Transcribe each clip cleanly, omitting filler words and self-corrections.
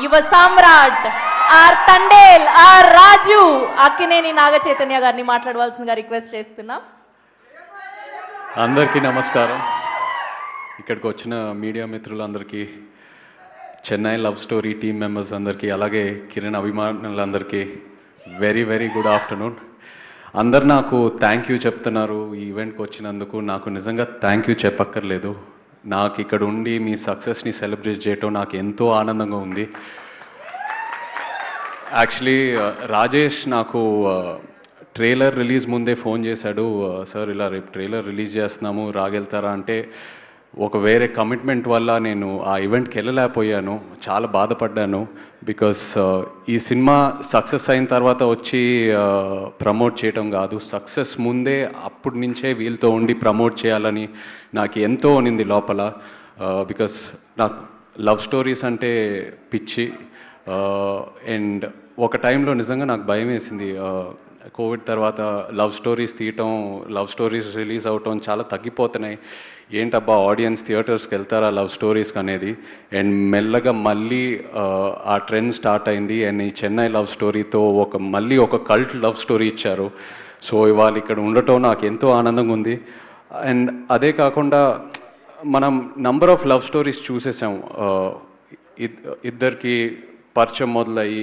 యువ సామ్రాట్ are Thandel are రాజు అక్కినేని నాగ చైతన్య గారిని మాట్లాడవలసిందిగా రిక్వెస్ట్ చేస్తున్నాం. అందరికీ నమస్కారం. ఇక్కడికి వచ్చిన మీడియా మిత్రులందరికీ, Chennai love story team members అందరికీ, అలాగే కిరణ్ అభిమానులందరికీ వెరీ వెరీ గుడ్ ఆఫ్టర్నూన్. అందరు నాకు థ్యాంక్ యూ చెప్తున్నారు ఈ ఈవెంట్కి వచ్చినందుకు. నాకు నిజంగా థ్యాంక్ యూ చెప్పక్కర్లేదు. నాకు ఇక్కడ ఉండి మీ సక్సెస్ని సెలబ్రేట్ చేయటం నాకు ఎంతో ఆనందంగా ఉంది. యాక్చువల్లీ రాజేష్ నాకు ట్రైలర్ రిలీజ్ ముందే ఫోన్ చేశాడు, సార్ ఇలా రేపు ట్రైలర్ రిలీజ్ చేస్తున్నాము రాగెళ్తారా అంటే, ఒక వేరే కమిట్మెంట్ వల్ల నేను ఆ ఈవెంట్కి వెళ్ళలేకపోయాను. చాలా బాధపడ్డాను. బికాస్ ఈ సినిమా సక్సెస్ అయిన తర్వాత వచ్చి ప్రమోట్ చేయటం కాదు, సక్సెస్ ముందే అప్పటి నుంచే వీళ్ళతో ఉండి ప్రమోట్ చేయాలని నాకు ఎంతో ఉన్నింది లోపల. బికాస్ నాకు లవ్ స్టోరీస్ అంటే పిచ్చి. అండ్ ఒక టైంలో నిజంగా నాకు భయం వేసింది. కోవిడ్ తర్వాత లవ్ స్టోరీస్ తీయటం, లవ్ స్టోరీస్ రిలీజ్ అవటం చాలా తగ్గిపోతున్నాయి. ఏంటబ్బా ఆడియన్స్ థియేటర్స్కి వెళ్తారా లవ్ స్టోరీస్కి అనేది. అండ్ మెల్లగా మళ్ళీ ఆ ట్రెండ్ స్టార్ట్ అయింది. అండ్ ఈ చెన్నై లవ్ స్టోరీతో మళ్ళీ ఒక కల్ట్ లవ్ స్టోరీ ఇచ్చారు. సో ఇవాళ ఇక్కడ ఉండటం నాకు ఎంతో ఆనందంగా ఉంది. అండ్ అదే కాకుండా మనం నంబర్ ఆఫ్ లవ్ స్టోరీస్ చూసేసాం. ఇద్దరికి పరిచయం మొదలయ్యి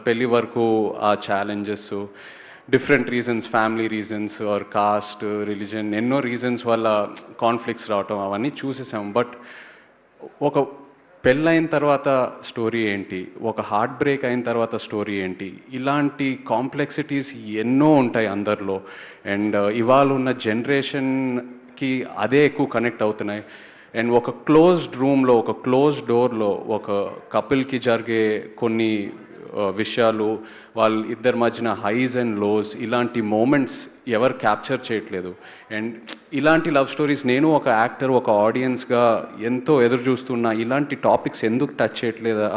పెళ్ళి వరకు ఆ challenges, different reasons, family reasons or caste, religion, ఎన్నో రీజన్స్ వల్ల కాన్ఫ్లిక్ట్స్ రావటం అవన్నీ చూసేసాం. బట్ ఒక పెళ్ళైన తర్వాత స్టోరీ ఏంటి, ఒక హార్ట్ బ్రేక్ అయిన తర్వాత స్టోరీ ఏంటి, ఇలాంటి కాంప్లెక్సిటీస్ ఎన్నో ఉంటాయి అందరిలో. అండ్ ఇవాళ ఉన్న జనరేషన్కి అదే ఎక్కువ కనెక్ట్ అవుతున్నాయి. అండ్ ఒక క్లోజ్డ్ రూమ్లో, ఒక క్లోజ్డ్ డోర్లో ఒక కపుల్కి జరిగే కొన్ని విషయాలు, వాళ్ళ ఇద్దరి మధ్యన హైస్ అండ్ లోస్, ఇలాంటి మూమెంట్స్ ఎవరు క్యాప్చర్ చేయట్లేదు. అండ్ ఇలాంటి లవ్ స్టోరీస్ నేను ఒక యాక్టర్, ఒక ఆడియన్స్గా ఎంతో ఎదురు చూస్తున్నా. ఇలాంటి టాపిక్స్ ఎందుకు టచ్ చేయట్లేదా,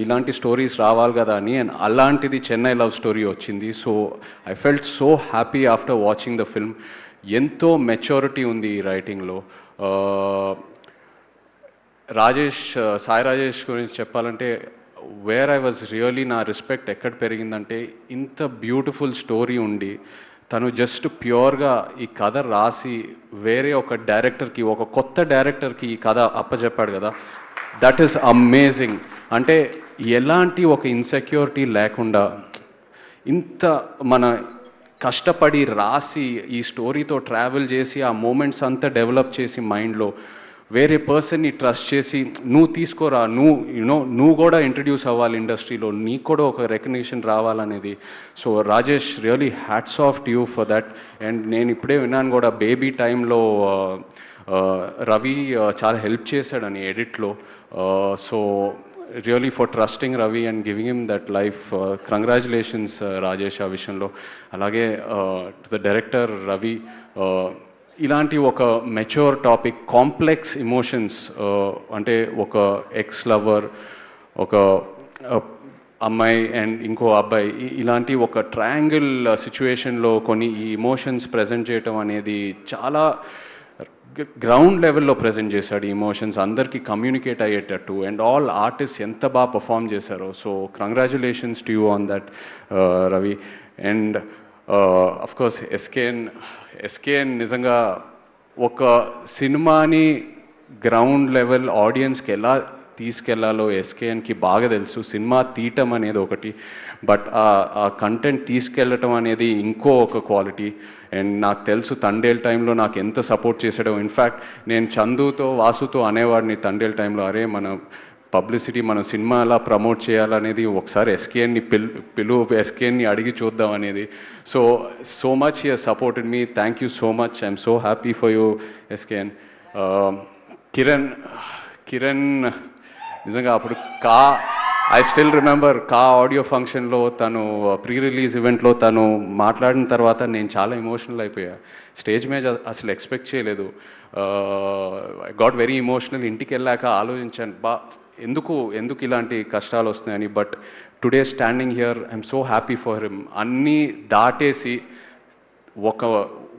ఇలాంటి స్టోరీస్ రావాలి కదా అని. అండ్ అలాంటిది చెన్నై లవ్ స్టోరీ వచ్చింది. So I felt so happy after watching the film. ఎంతో మెచ్యూరిటీ ఉంది ఈ రైటింగ్లో. సాయి రాజేష్ గురించి చెప్పాలంటే, వేర్ ఐ వాజ్ రియలీ, నా రెస్పెక్ట్ ఎక్కడ పెరిగిందంటే, ఇంత బ్యూటిఫుల్ స్టోరీ ఉండి తను జస్ట్ ప్యూర్గా ఈ కథ రాసి వేరే ఒక డైరెక్టర్కి, ఒక కొత్త డైరెక్టర్కి ఈ కథ అప్పచెప్పాడు కదా, దట్ ఈస్ అమేజింగ్. అంటే ఎలాంటి ఒక ఇన్సెక్యూరిటీ లేకుండా ఇంత మన కష్టపడి రాసి ఈ స్టోరీతో ట్రావెల్ చేసి ఆ మూమెంట్స్ అంతా డెవలప్ చేసి మైండ్లో వేరే పర్సన్ని ట్రస్ట్ చేసి, నువ్వు తీసుకోరా, నువ్వు కూడా ఇంట్రడ్యూస్ అవ్వాలి ఇండస్ట్రీలో, నీకు కూడా ఒక రికగ్నిషన్ రావాలనేది. So Rajesh, really hats off to you for that. And నేను ఇప్పుడే విన్నాను కూడా, బేబీ టైంలో రవి చాలా హెల్ప్ చేశాడని ఎడిట్లో. So really for trusting Ravi and giving him that life. Congratulations Rajesh ఆ విషయంలో. అలాగే టు ద డైరెక్టర్ రవి, ఇలాంటి ఒక మెచ్యూర్ టాపిక్, కాంప్లెక్స్ ఇమోషన్స్, అంటే ఒక ఎక్స్ లవర్, ఒక అమ్మాయి అండ్ ఇంకో అబ్బాయి, ఇలాంటి ఒక ట్రయాంగిల్ సిచ్యువేషన్లో కొన్ని ఈ ఇమోషన్స్ ప్రజెంట్ చేయటం అనేది చాలా గ్రౌండ్ లెవెల్లో ప్రజెంట్ చేశాడు. ఈ ఇమోషన్స్ అందరికీ కమ్యూనికేట్ అయ్యేటట్టు. అండ్ ఆల్ ఆర్టిస్ట్ ఎంత బాగా పర్ఫామ్ చేశారో. So congratulations to you on that Ravi. And of course SKN నిజంగా ఒక సినిమాని గ్రౌండ్ లెవెల్ ఆడియన్స్కి ఎలా తీసుకెళ్లాలో ఎస్కేఎన్కి బాగా తెలుసు. సినిమా తీయటం అనేది ఒకటి, బట్ ఆ కంటెంట్ తీసుకెళ్ళటం అనేది ఇంకో ఒక క్వాలిటీ. అండ్ నాకు తెలుసు తండేల్ టైంలో నాకు ఎంత సపోర్ట్ చేశాడో. ఇన్ఫ్యాక్ట్ నేను చందుతో, వాసుతో అనేవాడిని తండేల్ టైంలో, అరే మన పబ్లిసిటీ, మన సినిమా అలా ప్రమోట్ చేయాలనేది, ఒకసారి ఎస్కేఎన్ని ఎస్కేఎన్ని అడిగి చూద్దాం అనేది. So much he has supported me. Thank you so much. I'm so happy for you SKN. Kiran నిజంగా అప్పుడు ఐ స్టిల్ రిమెంబర్ ఆడియో ఫంక్షన్లో తను ప్రీ రిలీజ్ ఈవెంట్లో తను మాట్లాడిన తర్వాత నేను చాలా ఎమోషనల్ అయిపోయా. స్టేజ్ మీద అసలు ఎక్స్పెక్ట్ చేయలేదు. I got very emotional. ఇంటికి వెళ్ళాక ఆలోచించాను, ఎందుకు ఇలాంటి కష్టాలు వస్తున్నాయని. But today standing here I'm so happy for him. అన్నీ దాటేసి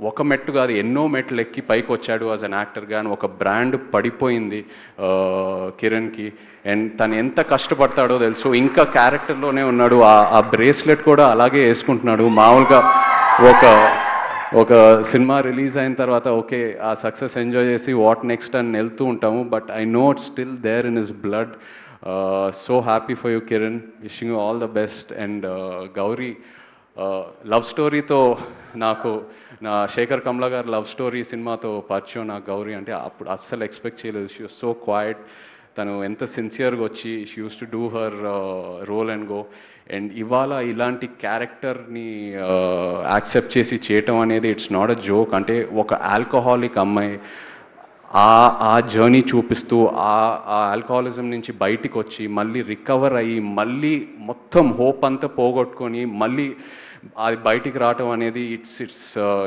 ఒక మెట్టు కాదు ఎన్నో మెట్లు ఎక్కి పైకి వచ్చాడు యాజ్ అన్ యాక్టర్. కానీ ఒక బ్రాండ్ పడిపోయింది కిరణ్కి. అండ్ తను ఎంత కష్టపడతాడో తెలుసు, ఇంకా క్యారెక్టర్లోనే ఉన్నాడు. ఆ బ్రేస్లెట్ కూడా అలాగే వేసుకుంటున్నాడు. మామూలుగా ఒక సినిమా రిలీజ్ అయిన తర్వాత ఓకే ఆ సక్సెస్ ఎంజాయ్ చేసి వాట్ నెక్స్ట్ అని వెళ్తూ ఉంటాము. But I know it's still there in his blood. So happy for you Kiran, wishing you all the best. And Gauri love స్టోరీతో నాకు నా శేఖర్ కమ్లా గారు లవ్ స్టోరీ సినిమాతో పరిచయం. నాకు గౌరీ అంటే అప్పుడు అస్సలు ఎక్స్పెక్ట్ చేయలేదు. She was so quiet. తను ఎంత సిన్సియర్గా వచ్చి she use to do her role and go. And ఇవాళ ఇలాంటి క్యారెక్టర్ని యాక్సెప్ట్ చేసి చేయటం అనేది ఇట్స్ నాట్ అ జోక్. అంటే ఒక ఆల్కహాలిక్ అమ్మాయి ఆ జర్నీ చూపిస్తూ ఆ ఆల్కహాలిజం నుంచి బయటికి వచ్చి మళ్ళీ రికవర్ అయ్యి మళ్ళీ మొత్తం హోప్ అంతా పోగొట్టుకొని మళ్ళీ అది బయటికి రావటం అనేది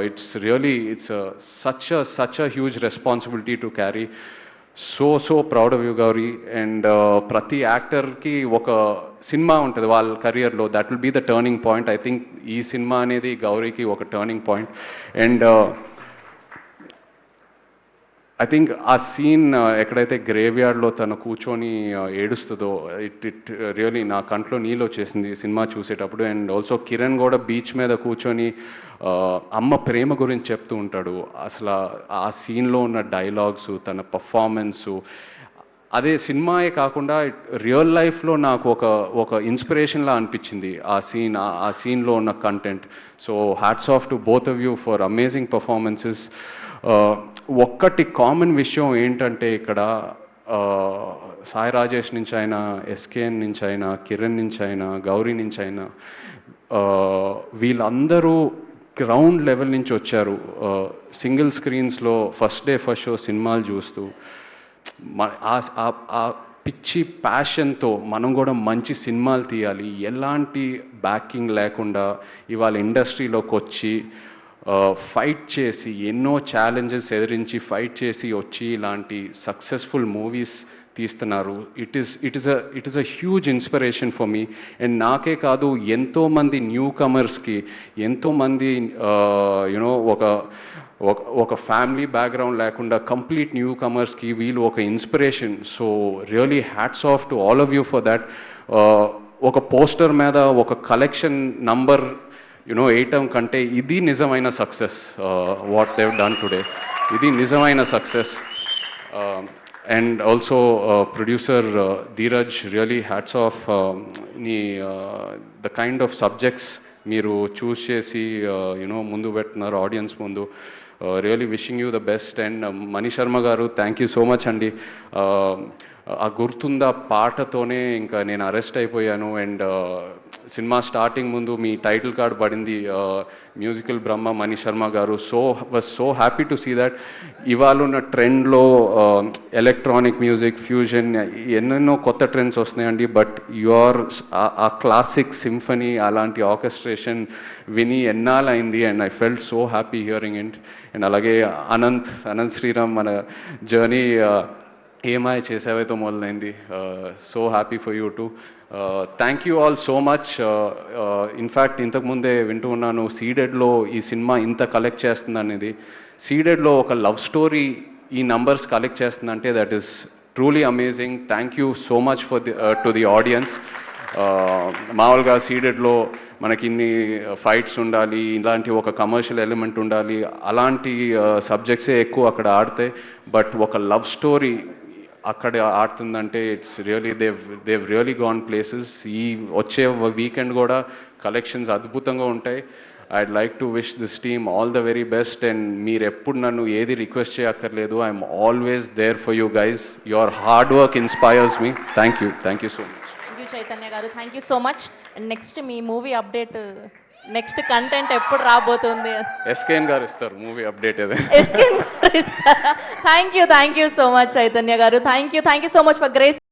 it's really such a huge responsibility to carry. So proud of you Gauri. And ప్రతి యాక్టర్కి ఒక సినిమా ఉంటుంది వాళ్ళ కెరియర్లో, that will be the turning point. I think ఈ సినిమా అనేది గౌరీకి ఒక turning point. And I think ఆ సీన్ ఎక్కడైతే గ్రేవ్యార్డ్లో తను కూర్చొని ఏడుస్తుందో ఇట్ రియలీ నా కంట్లో నీళ్ళు వచ్చేసింది సినిమా చూసేటప్పుడు. అండ్ ఆల్సో కిరణ్ కూడా బీచ్ మీద కూర్చొని అమ్మ ప్రేమ గురించి చెప్తూ ఉంటాడు. అసలు ఆ సీన్లో ఉన్న డైలాగ్స్, తన పర్ఫార్మెన్సు, అదే సినిమాయే కాకుండా రియల్ లైఫ్లో నాకు ఒక ఇన్స్పిరేషన్లా అనిపించింది ఆ సీన్లో ఉన్న content. So hats off to both of you for amazing performances. ఒక్కటి కామన్ విషయం ఏంటంటే ఇక్కడ సాయి రాజేష్ నుంచి అయినా, ఎస్కేఎన్ నుంచి అయినా, కిరణ్ నుంచి అయినా, గౌరీ నుంచి అయినా వీళ్ళందరూ గ్రౌండ్ లెవెల్ నుంచి వచ్చారు. సింగిల్ స్క్రీన్స్లో ఫస్ట్ డే ఫస్ట్ షో సినిమాలు చూస్తూ ఆ పిచ్చి ప్యాషన్తో మనం కూడా మంచి సినిమాలు తీయాలి, ఎలాంటి బ్యాకింగ్ లేకుండా ఇవాళ ఇండస్ట్రీలోకి వచ్చి ఫైట్ చేసి ఎన్నో ఛాలెంజెస్ ఎదిరించి ఫైట్ చేసి వచ్చి ఇలాంటి సక్సెస్ఫుల్ మూవీస్ తీస్తున్నారు. It is a huge inspiration for me. And నాకే కాదు, ఎంతోమంది న్యూ కమర్స్కి, ఎంతోమంది యునో ఒక ఫ్యామిలీ బ్యాక్గ్రౌండ్ లేకుండా కంప్లీట్ న్యూ కమర్స్కి వీళ్ళు ఒక inspiration. So really hats off to all of you for that. ఒక పోస్టర్ మీద ఒక కలెక్షన్ నంబర్ వేయటం కంటే ఇది నిజమైన success. What Dev done today, ఇది నిజమైన success. And also producer Dheeraj, really hats of. The kind of subjects మీరు చూస్ చేసి ముందు పెట్టున్నారు ఆడియన్స్ ముందు. Really wishing you the best. And Mani Sharma garu, thank you so much అండి. ఆ గుర్తుందా పాటతోనే ఇంకా నేను అరెస్ట్ అయిపోయాను. అండ్ సినిమా స్టార్టింగ్ ముందు మీ టైటిల్ కార్డ్ పడింది musical Brahma Mani Sharma garu. Was so happy to see that. ఇవాళ ఉన్న ట్రెండ్లో ఎలక్ట్రానిక్ మ్యూజిక్, ఫ్యూజన్, ఎన్నెన్నో కొత్త ట్రెండ్స్ వస్తున్నాయండి. బట్ ఆ క్లాసిక్ సింఫనీ అలాంటి ఆర్కెస్ట్రేషన్ విని ఎన్నాళ్ళైంది. And I felt so happy hearing it. And అలాగే అనంత్ శ్రీరామ్, మన జర్నీ ఏమాయ చేసావేతో మొదలైంది. So happy for you too. Thank you all so much. In fact ఇంతకుముందే వింటూ ఉన్నాను సీడెడ్లో ఈ సినిమా ఇంత కలెక్ట్ చేస్తుంది అనేది. సీడెడ్లో ఒక లవ్ స్టోరీ ఈ నంబర్స్ కలెక్ట్ చేస్తుందంటే that is truly amazing. Thank you so much for to the audience. మామూలుగా సీడెడ్లో మనకి ఇన్ని ఫైట్స్ ఉండాలి, ఇలాంటి ఒక కమర్షియల్ ఎలిమెంట్ ఉండాలి, అలాంటి సబ్జెక్ట్సే ఎక్కువ అక్కడ ఆడతాయి. బట్ ఒక లవ్ స్టోరీ అక్కడ ఆడుతుందంటే ఇట్స్ రియలీ దేవ్ రియలీ గాన్ ప్లేసెస్. ఈ వచ్చే వీకెండ్ కూడా కలెక్షన్స్ అద్భుతంగా ఉంటాయి. I'd like to wish this team all the very best. And మీరు ఎప్పుడు నన్ను ఏది రిక్వెస్ట్ చేయక్కర్లేదు. I'm always there for you guys. Your hard work inspires me. Thank you so much. Thank you Chaitanya garu, thank you so much. And next మీ movie update, next content ఎప్పుడు రాబోతుంది? SKN గారు ఇస్తారు మూవీ అప్డేట్ ఏదైనా. ఎస్కేఎన్ గారు ఇస్తారా? Thank you so much Chaitanya garu. Thank you so much for grace.